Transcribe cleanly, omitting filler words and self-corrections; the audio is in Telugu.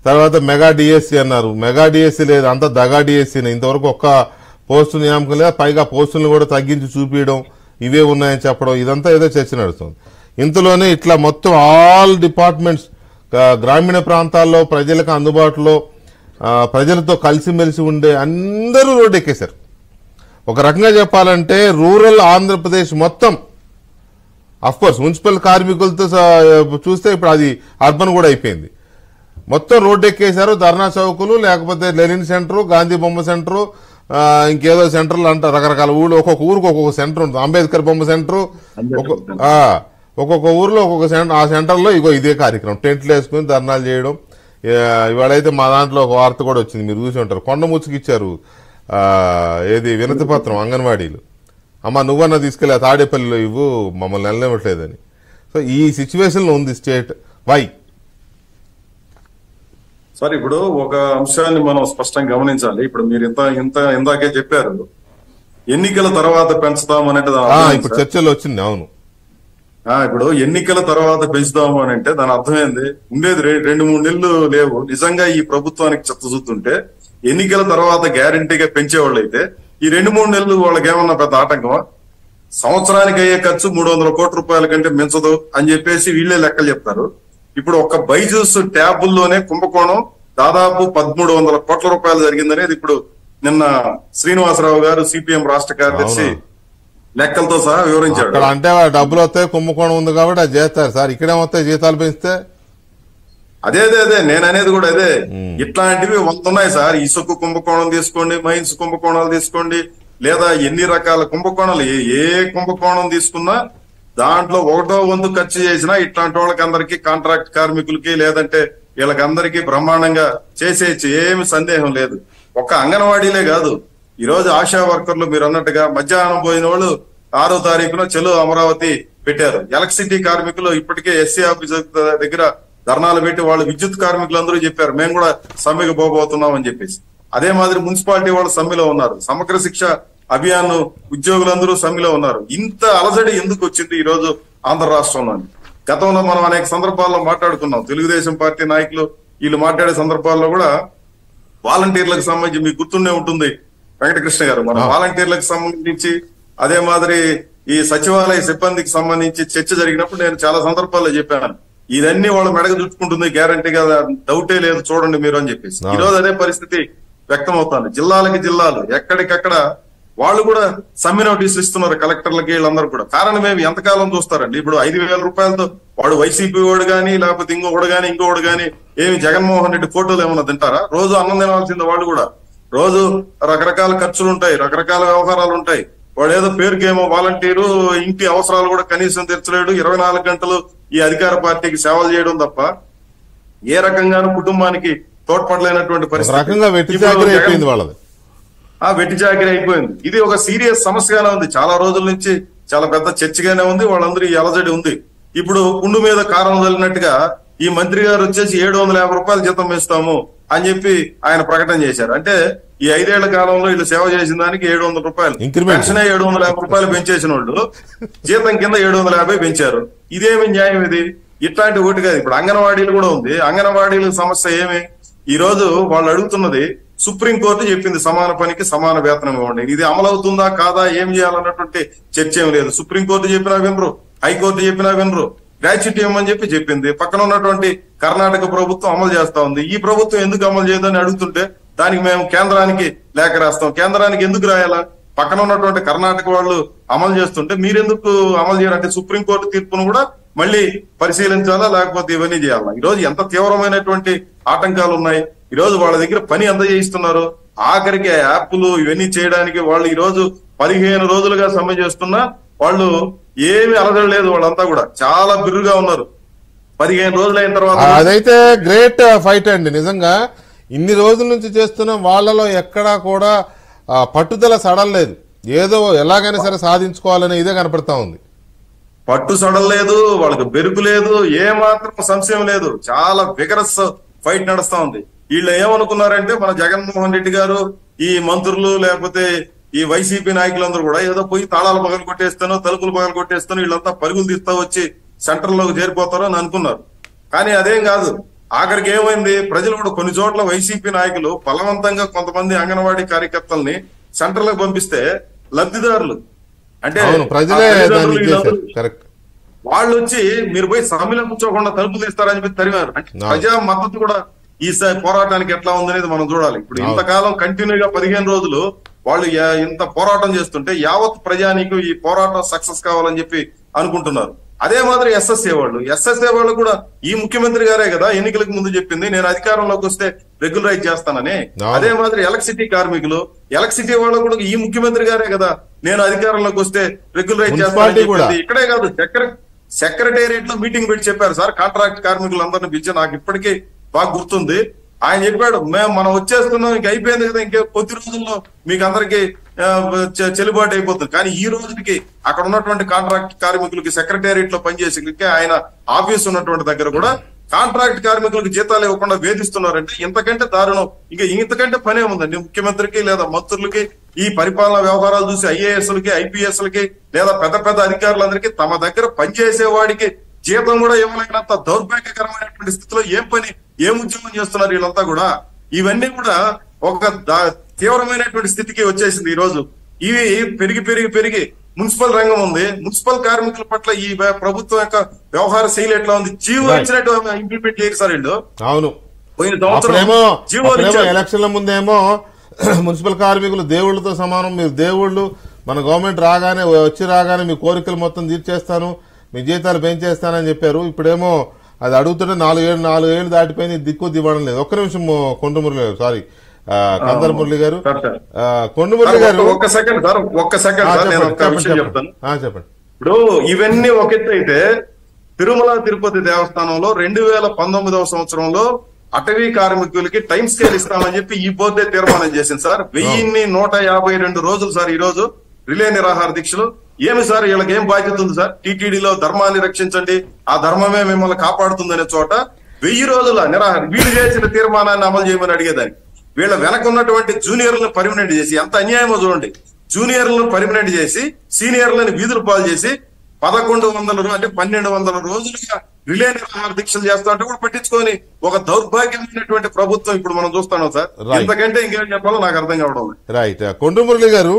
తర్వాత మెగా డిఎస్సి అన్నారు. మెగా డిఎస్సి లేదు, అంత దగా డిఎస్సీనే. ఇంతవరకు ఒక్క పోస్టు నియామకం లేదా, పైగా పోస్టులను కూడా తగ్గించి చూపించడం, ఇవే ఉన్నాయని చెప్పడం, ఇదంతా ఏదో చర్చ నడుస్తుంది. ఇంతలోనే ఇట్లా మొత్తం ఆల్ డిపార్ట్మెంట్స్ గ్రామీణ ప్రాంతాల్లో ప్రజలకు అందుబాటులో ప్రజలతో కలిసిమెలిసి ఉండే అందరూ రోడ్డు ఎక్కేశారు. ఒక రకంగా చెప్పాలంటే రూరల్ ఆంధ్రప్రదేశ్ మొత్తం, అఫ్కోర్స్ మున్సిపల్ కార్మికులతో చూస్తే ఇప్పుడు అది అర్బన్ కూడా అయిపోయింది. మొత్తం రోడ్డు ఎక్కేశారు. ధర్నా చౌకులు, లేకపోతే లెనిన్ సెంటరు, గాంధీ బొమ్మ సెంటరు, ఇంకేదో సెంటర్లు అంటారు. రకరకాల ఊళ్ళు, ఒక్కొక్క ఊరికి ఒక్కొక్క సెంటర్ ఉంటుంది. అంబేద్కర్ బొమ్మ సెంటరు, ఒక్కొక్క ఊర్లో ఒక్కొక్క సెంటర్. ఆ సెంటర్లో ఇదే కార్యక్రమం, టెంట్లు వేసుకుని ధర్నాలు చేయడం. ఇవాళైతే మా దాంట్లో ఒక వార్త కూడా వచ్చింది, మీరు చూసి ఉంటారు. కొండ ముచ్చుకిచ్చారు ఏది వినతి పత్రం అంగన్వాడీలు. అమ్మ నువ్వన్నా తీసుకెళ్ళి తాడేపల్లిలో ఇవ్వు, మమ్మల్ని వెళ్ళనివ్వట్లేదని. సో ఈ సిచ్యువేషన్ లో ఉంది స్టేట్. వై సార్, ఇప్పుడు ఒక అంశాన్ని మనం స్పష్టంగా గమనించాలి. ఇప్పుడు మీరు ఇందాకే చెప్పారు, ఎన్నికల తర్వాత పెంచుతామనంటే ఇప్పుడు చర్చలో వచ్చింది. అవును, ఇప్పుడు ఎన్నికల తర్వాత పెంచుతాము అని అంటే దాని అర్థం ఏంది? ఉండేది 2-3 నెలలు లేవు. నిజంగా ఈ ప్రభుత్వానికి చిత్తశుద్ధి ఎన్నికల తర్వాత గ్యారంటీగా పెంచేవాళ్ళు అయితే ఈ 2-3 నెలలు వాళ్ళకి ఏమన్నా పెద్ద ఆటంకమా? సంవత్సరానికి అయ్యే ఖర్చు 300 కోట్ల రూపాయల కంటే మించదు అని చెప్పేసి వీళ్లే లెక్కలు చెప్తారు. ఇప్పుడు ఒక్క బైజూస్ ట్యాబుల్లోనే కుంభకోణం దాదాపు 1300 కోట్ల రూపాయలు జరిగిందనేది ఇప్పుడు నిన్న శ్రీనివాసరావు గారు సిపిఎం రాష్ట్ర కార్యదర్శి లెక్కలతో సహా వివరించాడు. అంటే డబ్బులు వస్తాయి, కుంభకోణం ఉంది కాబట్టి అది చేస్తారు సార్. ఇక్కడేమొస్తాయి జీతాలు పెంచితే? అదే నేను అనేది కూడా అదే. ఇట్లాంటివి వస్తున్నాయి సార్. ఇసుక కుంభకోణం తీసుకోండి, మైన్స్ కుంభకోణాలు తీసుకోండి, లేదా ఎన్ని రకాల కుంభకోణాలు, ఏ కుంభకోణం తీసుకున్నా దాంట్లో 1/1 ఖర్చు చేసినా ఇట్లాంటి వాళ్ళకి అందరికీ, కాంట్రాక్ట్ కార్మికులకి లేదంటే వీళ్ళకందరికీ బ్రహ్మాండంగా చేసేయచ్చు, ఏమి సందేహం లేదు. ఒక్క అంగన్వాడీలే కాదు, ఈ రోజు ఆశా వర్కర్లు మీరు అన్నట్టుగా మధ్యాహ్నం పోయిన వాళ్ళు 6వ తారీఖున చెలో అమరావతి పెట్టారు. ఎలక్ట్రిసిటీ కార్మికులు ఇప్పటికే ఎస్సీ ఆఫీస్ దగ్గర ధర్నాలు పెట్టి వాళ్ళు విద్యుత్ కార్మికులందరూ చెప్పారు మేము కూడా సమ్మెకు పోబోతున్నాం అని చెప్పేసి. అదే మాదిరి మున్సిపాలిటీ వాళ్ళు సమ్మెలో ఉన్నారు. సమగ్ర శిక్ష అభియాన్ ఉద్యోగులందరూ సమ్మెలో ఉన్నారు. ఇంత అలజడి ఎందుకు వచ్చింది ఈ రోజు ఆంధ్ర రాష్ట్రంలో? గతంలో మనం అనేక సందర్భాల్లో మాట్లాడుకున్నాం. తెలుగుదేశం పార్టీ నాయకులు వీళ్ళు మాట్లాడే సందర్భాల్లో కూడా వాలంటీర్లకు సంబంధించి మీకు గుర్తుండే ఉంటుంది వెంకటకృష్ణ గారు, మన వాలంటీర్లకు సంబంధించి అదే మాదిరి ఈ సచివాలయ సిబ్బందికి సంబంధించి చర్చ జరిగినప్పుడు నేను చాలా సందర్భాల్లో చెప్పాను, ఇదన్నీ వాళ్ళు మెడకు చుట్టుకుంటుంది గ్యారంటీగా, డౌటే లేదు చూడండి మీరు అని చెప్పేసి. ఈ రోజు అదే పరిస్థితి వ్యక్తం అవుతుంది. జిల్లాలు ఎక్కడికక్కడ వాళ్ళు కూడా సమ్మె నోటీసులు ఇస్తున్నారు కలెక్టర్లకి, వీళ్ళందరూ కూడా. కారణం ఏమి? ఎంతకాలం చూస్తారండి? ఇప్పుడు 5,000 రూపాయలతో వాడు వైసీపీ వాడు గాని లేకపోతే ఇంకొకడు గాని ఏమి జగన్మోహన్ రెడ్డి ఫోటోలు ఏమన్నా తింటారా? రోజు అన్నం తినాల్సింది వాళ్ళు కూడా. రోజు రకరకాల ఖర్చులు ఉంటాయి, రకరకాల వ్యవహారాలు ఉంటాయి. వాడు ఏదో పేరుకేమో వాలంటీరు, ఇంటి అవసరాలు కూడా కనీసం తీర్చలేడు. 24 గంటలు ఈ అధికార పార్టీకి సేవలు చేయడం తప్ప ఏ రకంగానూ కుటుంబానికి తోడ్పడలేనటువంటి పరిస్థితి. వెట్టి చాకరీ అయిపోయింది. ఇది ఒక సీరియస్ సమస్యగానే ఉంది. చాలా రోజుల నుంచి చాలా పెద్ద చర్చగానే ఉంది. వాళ్ళందరూ ఈ అలజడి ఉంది. ఇప్పుడు కుండు మీద కారం చల్లినట్టుగా ఈ మంత్రి గారు వచ్చేసి 750 రూపాయలు జీతం వేస్తాము అని చెప్పి ఆయన ప్రకటన చేశారు. అంటే ఈ 5 ఏళ్ల కాలంలో వీళ్ళు సేవ చేసిన దానికి 700 రూపాయలు, పెన్షన్ 750 రూపాయలు పెంచేసిన వాళ్ళు జీతం కింద 750 పెంచారు. ఇదేమి న్యాయం? ఇది ఇట్లాంటి ఒకటి కాదు. ఇప్పుడు అంగన్వాడీలు కూడా ఉంది. అంగన్వాడీల సమస్య ఏమి? ఈ రోజు వాళ్ళు అడుగుతున్నది, సుప్రీంకోర్టు చెప్పింది సమాన పనికి సమాన వేతనం ఇవ్వండి. ఇది అమలవుతుందా కాదా, ఏం చేయాలన్నటువంటి చర్చ ఏం లేదు. సుప్రీంకోర్టు చెప్పినా వినరు, హైకోర్టు చెప్పినా వినరు. గ్రాట్యుటీ ఇవ్వమని చెప్పింది. పక్కన ఉన్నటువంటి కర్ణాటక ప్రభుత్వం అమలు చేస్తా ఉంది. ఈ ప్రభుత్వం ఎందుకు అమలు చేయదని అడుగుతుంటే దానికి మేము కేంద్రానికి లేఖ రాస్తాం. కేంద్రానికి ఎందుకు రాయాలా? పక్కన ఉన్నటువంటి కర్ణాటక వాళ్ళు అమలు చేస్తుంటే మీరెందుకు అమలు చేయాలంటే సుప్రీంకోర్టు తీర్పును కూడా మళ్ళీ పరిశీలించాలా, లేకపోతే ఇవన్నీ చేయాలా? ఈ రోజు ఎంత తీవ్రమైనటువంటి ఆటంకాలు ఉన్నాయి. ఈ రోజు వాళ్ళ దగ్గర పని అందజేయిస్తున్నారు. ఆఖరికి యాప్లు ఇవన్నీ చేయడానికి వాళ్ళు ఈ రోజు 15 రోజులుగా సమ్మె చేస్తున్నా వాళ్ళు ఏమి అలజడలేదు. వాళ్ళంతా కూడా చాలా బిర్రుగా ఉన్నారు. 15 రోజులు అయిన తర్వాత అదైతే గ్రేట్ ఫైట్ అండి. నిజంగా ఇన్ని రోజుల నుంచి చేస్తున్న వాళ్ళలో ఎక్కడా కూడా పట్టుదల సడలేదు. ఏదో ఎలాగైనా సరే సాధించుకోవాలని ఇదే కనపడతా ఉంది. పట్టు సడలేదు, వాళ్ళకి బెరుకు లేదు, ఏమాత్రం సంశయం లేదు. చాలా విగరస్ ఫైట్ నడుస్తా ఉంది. వీళ్ళు ఏమనుకున్నారంటే మన జగన్మోహన్ రెడ్డి గారు, ఈ మంత్రులు లేకపోతే ఈ వైసీపీ నాయకులందరూ కూడా ఏదో పోయి తాళాలు పగలు కొట్టేస్తానో తలుపులు పగలు కొట్టేస్తానో వీళ్ళంతా పరుగులు తీస్తా వచ్చి సెంటర్ లోకి చేరిపోతారో అని అనుకున్నారు. కానీ అదేం కాదు. ఆఖరికి ఏమైంది, ప్రజలు కూడా కొన్ని చోట్ల వైసీపీ నాయకులు బలవంతంగా కొంతమంది అంగన్వాడీ కార్యకర్తల్ని సెంటర్లకు పంపిస్తే లబ్ధిదారులు అంటే అవును, ఆ ప్రజలే తల్లిదండ్రులు దాన్ని వీళ్ళందరూ ఇచ్చేశారు. కరెక్ట్. వాళ్ళు వచ్చి మీరు పోయి సమ్మెలో కూర్చోకుండా తలుపులు తీస్తారని చెప్పి తరిమారు. అంటే ప్రజా మద్దతు కూడా ఈ పోరాటానికి ఎట్లా ఉందనేది మనం చూడాలి. ఇప్పుడు ఇంతకాలం కంటిన్యూగా 15 రోజులు వాళ్ళు ఇంత పోరాటం చేస్తుంటే యావత్ ప్రజానికి ఈ పోరాటం సక్సెస్ కావాలని చెప్పి అనుకుంటున్నారు. అదే మాదిరి ఎస్ఎస్ఏ వాళ్ళు కూడా ఈ ముఖ్యమంత్రి గారే కదా ఎన్నికలకు ముందు చెప్పింది నేను అధికారంలోకి వస్తే రెగ్యులరైజ్ చేస్తానని. అదే మాదిరి ఎలక్ట్రిసిటీ కార్మికులు, ఎలక్ట్రిసిటీ వాళ్ళు కూడా ఈ ముఖ్యమంత్రి గారే కదా నేను అధికారంలోకి వస్తే రెగ్యులరైజ్ చేస్తానని చెప్పింది. ఇక్కడే కాదు, సెక్రటేరియట్ లో మీటింగ్ పెట్టి చెప్పారు సార్. కాంట్రాక్ట్ కార్మికులందరినీ పిలిచి, నాకు ఇప్పటికీ బాగా గుర్తుంది. ఆయన చెప్పాడు, మనం వచ్చేస్తున్నాం, ఇంక అయిపోయింది కదా, ఇంకే కొద్ది రోజుల్లో మీకు అందరికి చెల్లుబాటు అయిపోతుంది. కానీ ఈ రోజుకి అక్కడ ఉన్నటువంటి కాంట్రాక్ట్ కార్మికులకి సెక్రటేరియట్ లో పనిచేసి ఆయన ఆఫీస్ ఉన్నటువంటి దగ్గర కూడా కాంట్రాక్ట్ కార్మికులకు జీతాలు ఇవ్వకుండా వేధిస్తున్నారంటే ఇంతకంటే దారుణం ఇంకా ఇంతకంటే పనే ఉందండి ముఖ్యమంత్రికి లేదా మంత్రులకి. ఈ పరిపాలనా వ్యవహారాలు చూసి ఐఏఎస్లకి, ఐపీఎస్లకి లేదా పెద్ద పెద్ద అధికారులందరికీ తమ దగ్గర పనిచేసేవాడికి జీతం కూడా ఇవ్వలేనంత దౌర్భాగ్యకరమైనటువంటి స్థితిలో ఏం ఉద్యమం చేస్తున్నారు వీళ్ళంతా కూడా. ఇవన్నీ కూడా ఒక తీవ్రమైనటువంటి స్థితికి వచ్చేసింది ఈ రోజు. ఇవి పెరిగి మున్సిపల్ రంగం ఉంది. మున్సిపల్ కార్మికుల పట్ల ఈ ప్రభుత్వం యొక్క వ్యవహార శైలి ఎట్లా ఉంది? జీవో ఇచ్చినట్టు ఇంప్లిమెంట్ చేయరు సార్ వీళ్ళు. అవును, పోయిన సంవత్సరం ఎలక్షన్ల ముందేమో మున్సిపల్ కార్మికులు దేవుళ్లతో సమానం, మీరు దేవుళ్ళు, మన గవర్నమెంట్ రాగానే మీ కోరికలు మొత్తం తీర్చేస్తాను, మీ జీతాలు పెంచేస్తానని చెప్పారు. ఇప్పుడేమో అది అడుగుతుంటే 4 ఏళ్ళు దాటిపోయింది, దిక్కు దివ్వడం లేదు. ఒక్క నిమిషం కొండమురళి గారు, సారీ కందర్ మురళి గారు, కొండమురళి గారు ఒక్క సెకండ్ నేను ఒక విషయం చెప్తాను. చెప్పండి. ఇప్పుడు ఇవన్నీ ఒక ఎత్తు అయితే తిరుమల తిరుపతి దేవస్థానంలో 2019వ సంవత్సరంలో అటవీ కార్మికులకి టైం స్కేల్ ఇస్తామని చెప్పి ఈ బోర్డే తీర్మానం చేసింది సార్. 1152 రోజులు సార్ ఈ రోజు రిలే నిరాహార దీక్షలు. ఏమి సార్ వీళ్ళకి ఏం బాధ్యత ఉంది సార్? టీటీడీలో ధర్మాన్ని రక్షించండి, ఆ ధర్మమే మిమ్మల్ని కాపాడుతుందనే చోట 1000 రోజుల నిరాహార వీళ్ళు చేసిన తీర్మానాన్ని అమలు చేయమని అడిగేదాన్ని. వీళ్ళ వెనక ఉన్నటువంటి జూనియర్లను పర్మినెంట్ చేసి, ఎంత అన్యాయమో చూడండి. జూనియర్లను పర్మినెంట్ చేసి సీనియర్లను వీధులు పాలు చేసి 1100 అంటే 1200 రోజులుగా రిలే నిరాహార దీక్షలు చేస్తా అంటే కూడా పట్టించుకొని ఒక దౌర్భాగ్యమైనటువంటి ప్రభుత్వం ఇప్పుడు మనం చూస్తున్నాం సార్. ఇంతకంటే ఇంకేం చెప్పాలో నాకు అర్థం కావడం. రైట్. కొండమురళి గారు,